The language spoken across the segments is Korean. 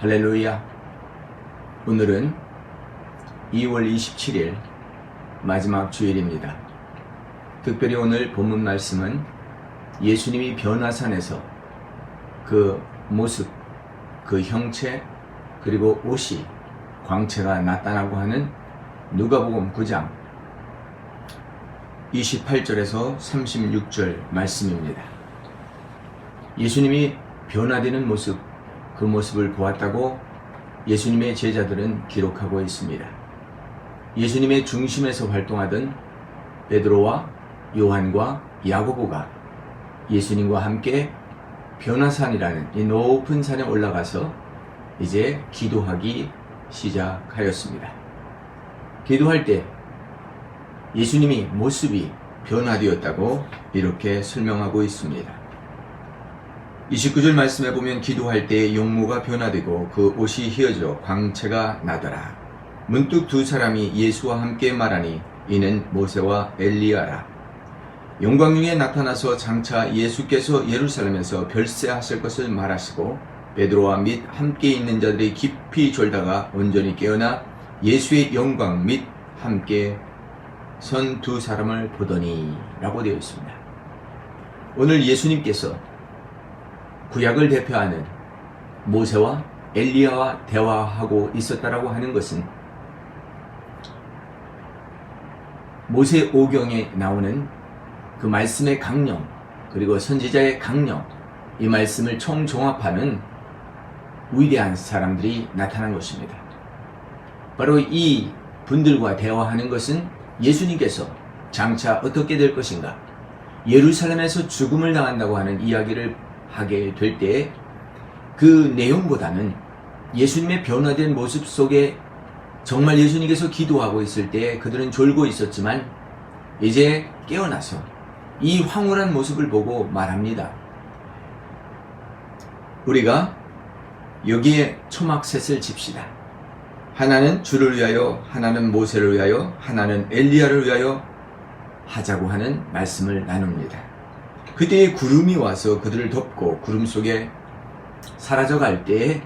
할렐루야. 오늘은 2월 27일 마지막 주일입니다. 특별히 오늘 본문 말씀은 예수님이 변화산에서 그 모습, 그 형체, 그리고 옷이, 광채가 나타나고 하는 누가복음 9장 28절에서 36절 말씀입니다. 예수님이 변화되는 모습, 그 모습을 보았다고 예수님의 제자들은 기록하고 있습니다. 예수님의 중심에서 활동하던 베드로와 요한과 야고보가 예수님과 함께 변화산이라는 이 높은 산에 올라가서 이제 기도하기 시작하였습니다. 기도할 때 예수님이 모습이 변화되었다고 이렇게 설명하고 있습니다. 29절 말씀에 보면 기도할 때 용모가 변화되고 그 옷이 휘어져 광채가 나더라. 문득 두 사람이 예수와 함께 말하니 이는 모세와 엘리야라. 영광 중에 나타나서 장차 예수께서 예루살렘에서 별세하실 것을 말하시고 베드로와 및 함께 있는 자들이 깊이 졸다가 온전히 깨어나 예수의 영광 및 함께 선 두 사람을 보더니 라고 되어 있습니다. 오늘 예수님께서 구약을 대표하는 모세와 엘리야와 대화하고 있었다라고 하는 것은 모세 오경에 나오는 그 말씀의 강령, 그리고 선지자의 강령, 이 말씀을 총종합하는 위대한 사람들이 나타난 것입니다. 바로 이 분들과 대화하는 것은 예수님께서 장차 어떻게 될 것인가, 예루살렘에서 죽음을 당한다고 하는 이야기를 하게 될 때 그 내용보다는 예수님의 변화된 모습 속에 정말 예수님께서 기도하고 있을 때 그들은 졸고 있었지만 이제 깨어나서 이 황홀한 모습을 보고 말합니다. 우리가 여기에 초막셋을 집시다. 하나는 주를 위하여, 하나는 모세를 위하여, 하나는 엘리야를 위하여 하자고 하는 말씀을 나눕니다. 그때에 구름이 와서 그들을 덮고 구름 속에 사라져갈 때에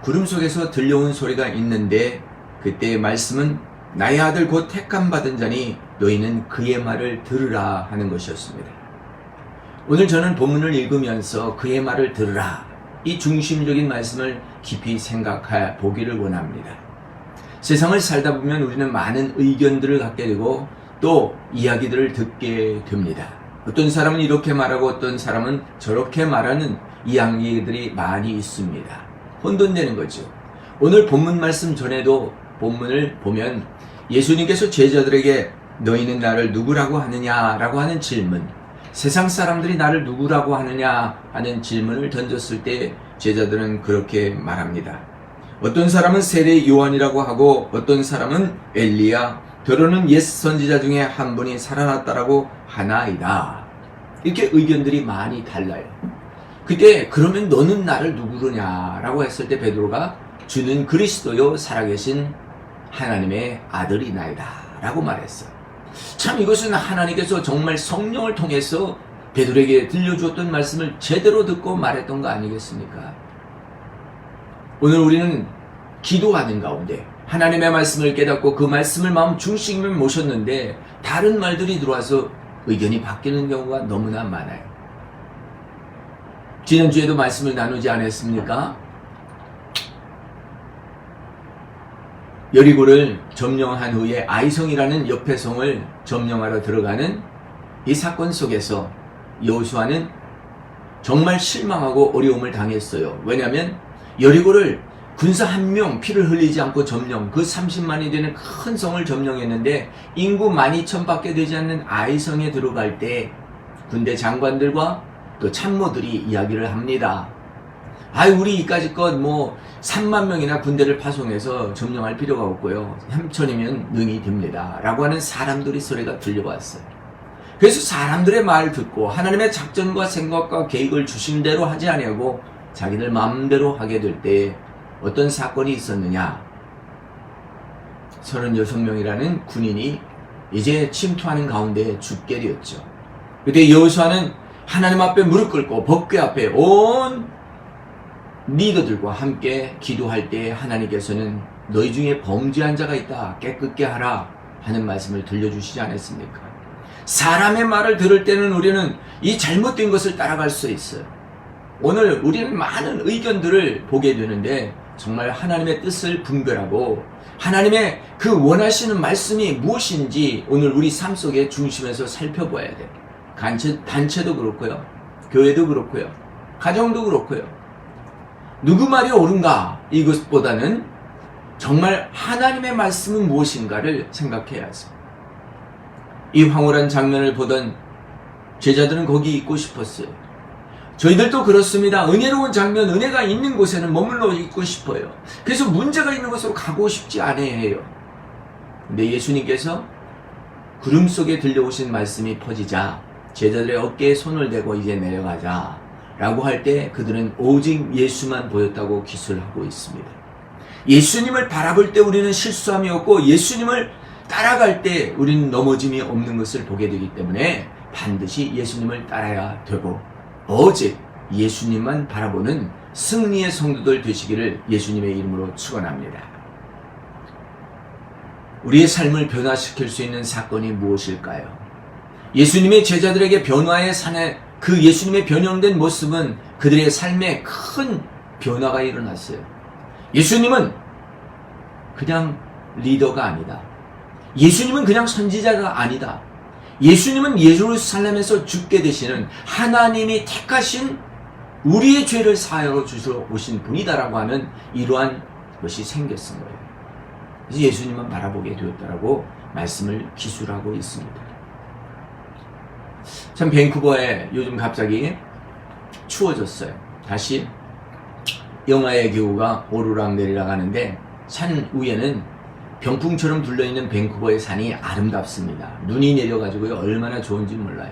구름 속에서 들려온 소리가 있는데 그때의 말씀은 나의 아들 곧 택함 받은 자니 너희는 그의 말을 들으라 하는 것이었습니다. 오늘 저는 본문을 읽으면서 그의 말을 들으라, 이 중심적인 말씀을 깊이 생각해 보기를 원합니다. 세상을 살다 보면 우리는 많은 의견들을 갖게 되고 또 이야기들을 듣게 됩니다. 어떤 사람은 이렇게 말하고 어떤 사람은 저렇게 말하는 이야기들이 많이 있습니다. 혼돈되는 거죠. 오늘 본문 말씀 전에도 본문을 보면 예수님께서 제자들에게 너희는 나를 누구라고 하느냐라고 하는 질문, 세상 사람들이 나를 누구라고 하느냐 하는 질문을 던졌을 때 제자들은 그렇게 말합니다. 어떤 사람은 세례 요한이라고 하고 어떤 사람은 엘리야, 더러는 옛 선지자 중에 한 분이 살아났다라고 하나이다. 이렇게 의견들이 많이 달라요. 그때 그러면 너는 나를 누구느냐라고 했을 때 베드로가 주는 그리스도요 살아계신 하나님의 아들이나이다 라고 말했어요. 참 이것은 하나님께서 정말 성령을 통해서 베드로에게 들려주었던 말씀을 제대로 듣고 말했던 거 아니겠습니까? 오늘 우리는 기도하는 가운데 하나님의 말씀을 깨닫고 그 말씀을 마음 중심에 모셨는데 다른 말들이 들어와서 의견이 바뀌는 경우가 너무나 많아요. 지난주에도 말씀을 나누지 않았습니까? 여리고를 점령한 후에 아이성이라는 옆의 성을 점령하러 들어가는 이 사건 속에서 여호수아는 정말 실망하고 어려움을 당했어요. 왜냐하면 여리고를 군사 한 명 피를 흘리지 않고 점령, 그 30만이 되는 큰 성을 점령했는데 인구 12,000밖에 되지 않는 아이성에 들어갈 때 군대 장관들과 또 참모들이 이야기를 합니다. 우리 이까지껏 3만 명이나 군대를 파송해서 점령할 필요가 없고요. 3천이면 능히 됩니다. 라고 하는 사람들의 소리가 들려왔어요. 그래서 사람들의 말을 듣고 하나님의 작전과 생각과 계획을 주신 대로 하지 아니하고 자기들 마음대로 하게 될 때 어떤 사건이 있었느냐? 36명이라는 군인이 이제 침투하는 가운데 죽게 되었죠. 그때 여호수아는 하나님 앞에 무릎 꿇고 법궤 앞에 온 리더들과 함께 기도할 때 하나님께서는 너희 중에 범죄한 자가 있다, 깨끗게 하라 하는 말씀을 들려주시지 않았습니까? 사람의 말을 들을 때는 우리는 이 잘못된 것을 따라갈 수 있어요. 오늘 우리는 많은 의견들을 보게 되는데 정말 하나님의 뜻을 분별하고 하나님의 그 원하시는 말씀이 무엇인지 오늘 우리 삶 속에 중심에서 살펴봐야 돼요. 단체도 그렇고요, 교회도 그렇고요, 가정도 그렇고요. 누구 말이 옳은가 이것보다는 정말 하나님의 말씀은 무엇인가를 생각해야죠. 이 황홀한 장면을 보던 제자들은 거기 있고 싶었어요. 저희들도 그렇습니다. 은혜로운 장면, 은혜가 있는 곳에는 머물러 있고 싶어요. 그래서 문제가 있는 곳으로 가고 싶지 않아요. 근데 예수님께서 구름 속에 들려오신 말씀이 퍼지자 제자들의 어깨에 손을 대고 이제 내려가자 라고 할 때 그들은 오직 예수만 보였다고 기술하고 있습니다. 예수님을 바라볼 때 우리는 실수함이 없고 예수님을 따라갈 때 우리는 넘어짐이 없는 것을 보게 되기 때문에 반드시 예수님을 따라야 되고 오직 예수님만 바라보는 승리의 성도들 되시기를 예수님의 이름으로 축원합니다. 우리의 삶을 변화시킬 수 있는 사건이 무엇일까요? 예수님의 제자들에게 변화의 산에 그 예수님의 변형된 모습은 그들의 삶에 큰 변화가 일어났어요. 예수님은 그냥 리더가 아니다. 예수님은 그냥 선지자가 아니다. 예수님은 예루살렘에서 죽게 되시는 하나님이 택하신 우리의 죄를 사하여 주시러 오신 분이다라고 하는 이러한 것이 생겼은 거예요. 그래서 예수님만 바라보게 되었다라고 말씀을 기술하고 있습니다. 참 밴쿠버에 요즘 갑자기 추워졌어요. 다시 영하의 기후가 오르락내리락 하는데 산 위에는 병풍처럼 둘러있는 밴쿠버의 산이 아름답습니다. 눈이 내려가지고요 얼마나 좋은지 몰라요.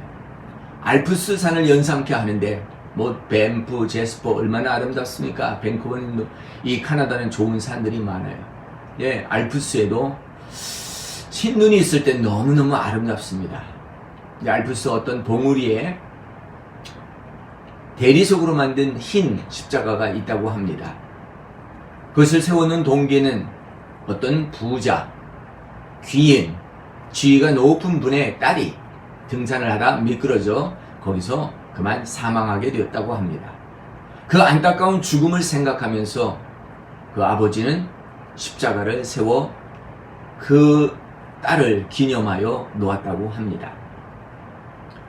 알프스 산을 연상케 하는데 뭐 밴프, 제스퍼 얼마나 아름답습니까? 밴쿠버는 이 카나다는 좋은 산들이 많아요. 예, 알프스에도 흰눈이 있을 때 너무너무 아름답습니다. 알프스 어떤 봉우리에 대리석으로 만든 흰 십자가가 있다고 합니다. 그것을 세우는 동기는 어떤 부자, 귀인, 지위가 높은 분의 딸이 등산을 하다 미끄러져 거기서 그만 사망하게 되었다고 합니다. 그 안타까운 죽음을 생각하면서 그 아버지는 십자가를 세워 그 딸을 기념하여 놓았다고 합니다.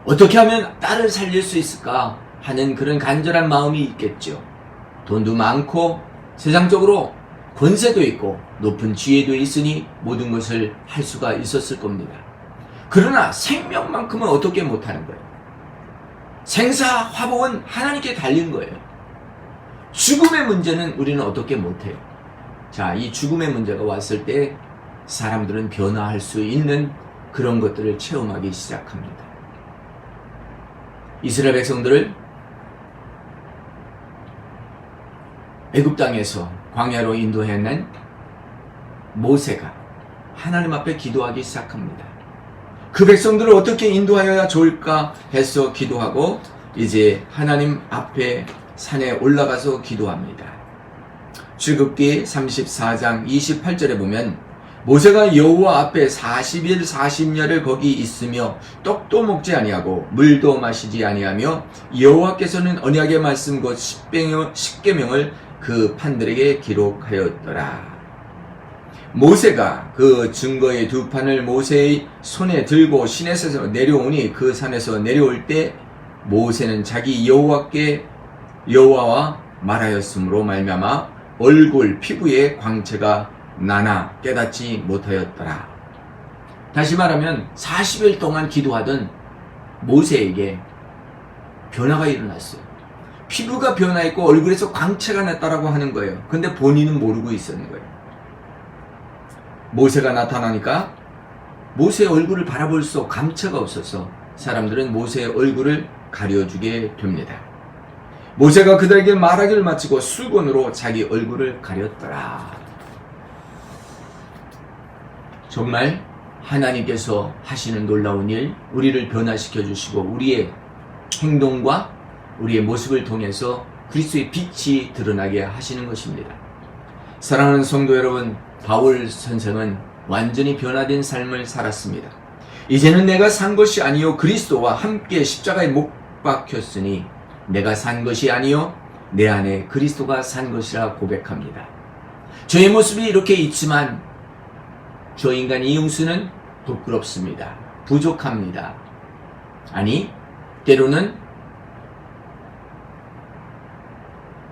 어떻게 하면 딸을 살릴 수 있을까 하는 그런 간절한 마음이 있겠죠. 돈도 많고 세상적으로 권세도 있고 높은 지혜도 있으니 모든 것을 할 수가 있었을 겁니다. 그러나 생명만큼은 어떻게 못하는 거예요? 생사화복은 하나님께 달린 거예요. 죽음의 문제는 우리는 어떻게 못해요. 자, 이 죽음의 문제가 왔을 때 사람들은 변화할 수 있는 그런 것들을 체험하기 시작합니다. 이스라엘 백성들을 애굽 땅에서 광야로 인도해낸 모세가 하나님 앞에 기도하기 시작합니다. 그 백성들을 어떻게 인도하여야 좋을까 해서 기도하고 이제 하나님 앞에 산에 올라가서 기도합니다. 출애굽기 34장 28절에 보면 모세가 여호와 앞에 40일 40야를 거기 있으며 떡도 먹지 아니하고 물도 마시지 아니하며 여호와께서는 언약의 말씀 곧 십계명을 그 판들에게 기록하였더라. 모세가 그 증거의 두 판을 모세의 손에 들고 시내에서 내려오니 그 산에서 내려올 때 모세는 자기 여호와와 말하였으므로 말미암아 얼굴 피부에 광채가 나나 깨닫지 못하였더라. 다시 말하면 40일 동안 기도하던 모세에게 변화가 일어났어요. 피부가 변화했고 얼굴에서 광채가 났다라고 하는 거예요. 근데 본인은 모르고 있었는 거예요. 모세가 나타나니까 모세의 얼굴을 바라볼 수 없고 광채가 없어서 사람들은 모세의 얼굴을 가려주게 됩니다. 모세가 그들에게 말하기를 마치고 수건으로 자기 얼굴을 가렸더라. 정말 하나님께서 하시는 놀라운 일, 우리를 변화시켜 주시고 우리의 행동과 우리의 모습을 통해서 그리스도의 빛이 드러나게 하시는 것입니다. 사랑하는 성도 여러분, 바울 선생은 완전히 변화된 삶을 살았습니다. 이제는 내가 산 것이 아니요 그리스도와 함께 십자가에 못 박혔으니 내가 산 것이 아니요 내 안에 그리스도가 산 것이라 고백합니다. 저의 모습이 이렇게 있지만 저 인간 이용수는 부끄럽습니다. 부족합니다. 아니, 때로는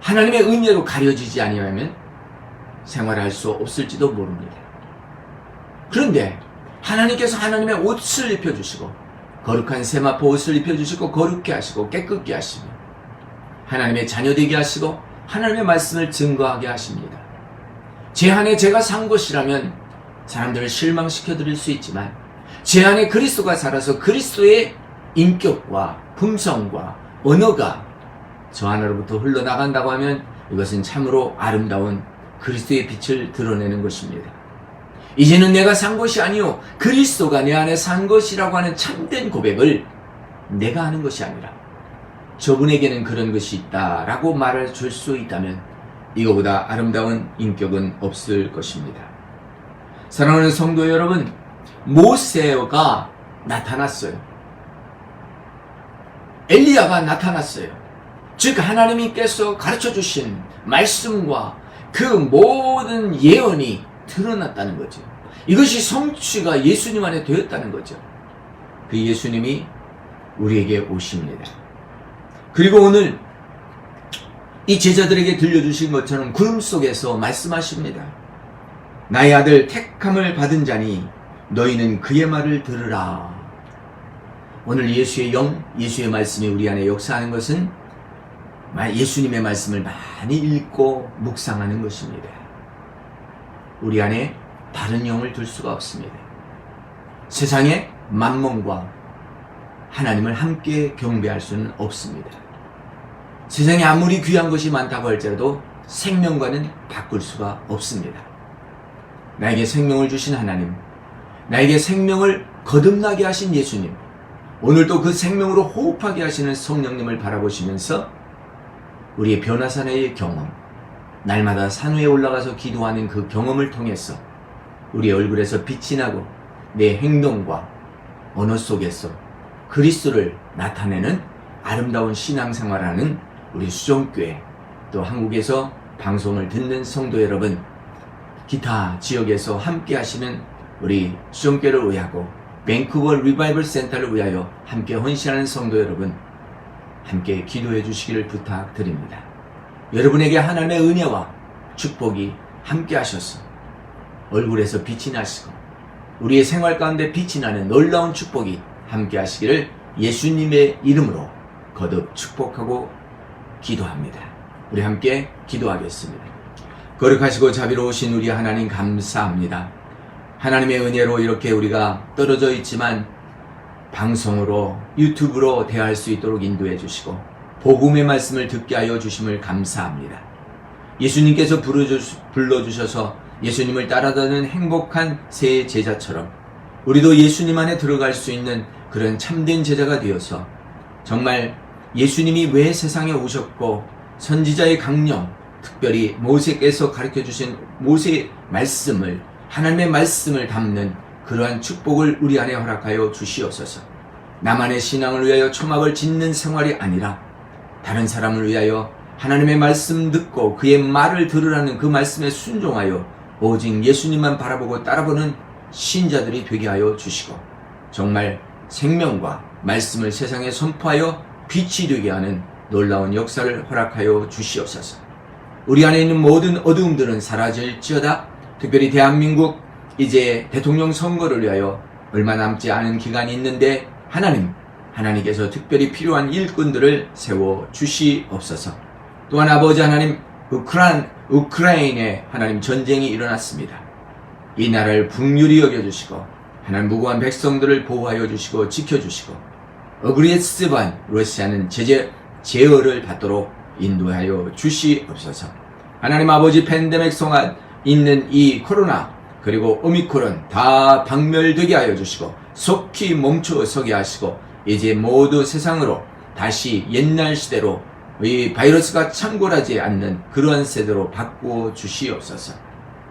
하나님의 은혜로 가려지지 아니하면 생활할 수 없을지도 모릅니다. 그런데 하나님께서 하나님의 옷을 입혀주시고 거룩한 세마포 옷을 입혀주시고 거룩게 하시고 깨끗게 하시며 하나님의 자녀되게 하시고 하나님의 말씀을 증거하게 하십니다. 제 안에 제가 산 것이라면 사람들을 실망시켜 드릴 수 있지만 제 안에 그리스도가 살아서 그리스도의 인격과 품성과 언어가 저 안으로부터 흘러나간다고 하면 이것은 참으로 아름다운 그리스도의 빛을 드러내는 것입니다. 이제는 내가 산 것이 아니요 그리스도가 내 안에 산 것이라고 하는 참된 고백을 내가 하는 것이 아니라 저분에게는 그런 것이 있다라고 말을 줄 수 있다면 이거보다 아름다운 인격은 없을 것입니다. 사랑하는 성도 여러분, 모세가 나타났어요. 엘리야가 나타났어요. 즉 하나님께서 가르쳐주신 말씀과 그 모든 예언이 드러났다는 거죠. 이것이 성취가 예수님 안에 되었다는 거죠. 그 예수님이 우리에게 오십니다. 그리고 오늘 이 제자들에게 들려주신 것처럼 구름 속에서 말씀하십니다. 나의 아들 택함을 받은 자니 너희는 그의 말을 들으라. 오늘 예수의 영, 예수의 말씀이 우리 안에 역사하는 것은 예수님의 말씀을 많이 읽고 묵상하는 것입니다. 우리 안에 다른 영을 둘 수가 없습니다. 세상의 만몬과 하나님을 함께 경배할 수는 없습니다. 세상에 아무리 귀한 것이 많다고 할지라도 생명과는 바꿀 수가 없습니다. 나에게 생명을 주신 하나님, 나에게 생명을 거듭나게 하신 예수님, 오늘도 그 생명으로 호흡하게 하시는 성령님을 바라보시면서 우리의 변화산의 경험, 날마다 산 위에 올라가서 기도하는 그 경험을 통해서 우리의 얼굴에서 빛이 나고 내 행동과 언어 속에서 그리스도를 나타내는 아름다운 신앙생활하는 우리 수종교회, 또 한국에서 방송을 듣는 성도 여러분, 기타 지역에서 함께 하시는 우리 수종교회를 위하고 밴쿠버 리바이벌 센터를 위하여 함께 헌신하는 성도 여러분, 함께 기도해 주시기를 부탁드립니다. 여러분에게 하나님의 은혜와 축복이 함께 하셔서 얼굴에서 빛이 나시고 우리의 생활 가운데 빛이 나는 놀라운 축복이 함께 하시기를 예수님의 이름으로 거듭 축복하고 기도합니다. 우리 함께 기도하겠습니다. 거룩하시고 자비로우신 우리 하나님 감사합니다. 하나님의 은혜로 이렇게 우리가 떨어져 있지만 방송으로 유튜브로 대화할 수 있도록 인도해 주시고 복음의 말씀을 듣게 하여 주심을 감사합니다. 예수님께서 불러주셔서 예수님을 따라다니는 행복한 새 제자처럼 우리도 예수님 안에 들어갈 수 있는 그런 참된 제자가 되어서 정말 예수님이 왜 세상에 오셨고 선지자의 강령, 특별히 모세께서 가르쳐주신 모세의 말씀을, 하나님의 말씀을 담는 그러한 축복을 우리 안에 허락하여 주시옵소서. 나만의 신앙을 위하여 초막을 짓는 생활이 아니라 다른 사람을 위하여 하나님의 말씀 듣고 그의 말을 들으라는 그 말씀에 순종하여 오직 예수님만 바라보고 따라보는 신자들이 되게 하여 주시고 정말 생명과 말씀을 세상에 선포하여 빛이 되게 하는 놀라운 역사를 허락하여 주시옵소서. 우리 안에 있는 모든 어두움들은 사라질지어다. 특별히 대한민국 이제 대통령 선거를 위하여 얼마 남지 않은 기간이 있는데 하나님께서 특별히 필요한 일꾼들을 세워 주시옵소서. 또한 아버지 하나님, 우크라이나에 하나님 전쟁이 일어났습니다. 이 나라를 긍휼히 여겨주시고 하나님 무고한 백성들을 보호하여 주시고 지켜주시고 어그레시브한 러시아는 제어를 받도록 인도하여 주시옵소서. 하나님 아버지 팬데믹 동안 있는 이 코로나 그리고 오미크론 다 박멸되게 하여 주시고 속히 멈춰서게 하시고 이제 모두 세상으로 다시 옛날 시대로 이 바이러스가 창궐하지 않는 그러한 세대로 바꾸어 주시옵소서.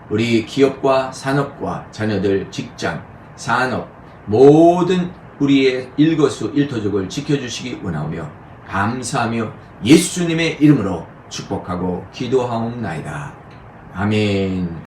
우리 기업과 산업과 자녀들, 직장, 산업, 모든 우리의 일거수일투족을 지켜주시기 원하오며 감사하며 예수님의 이름으로 축복하고 기도하옵나이다. 아멘.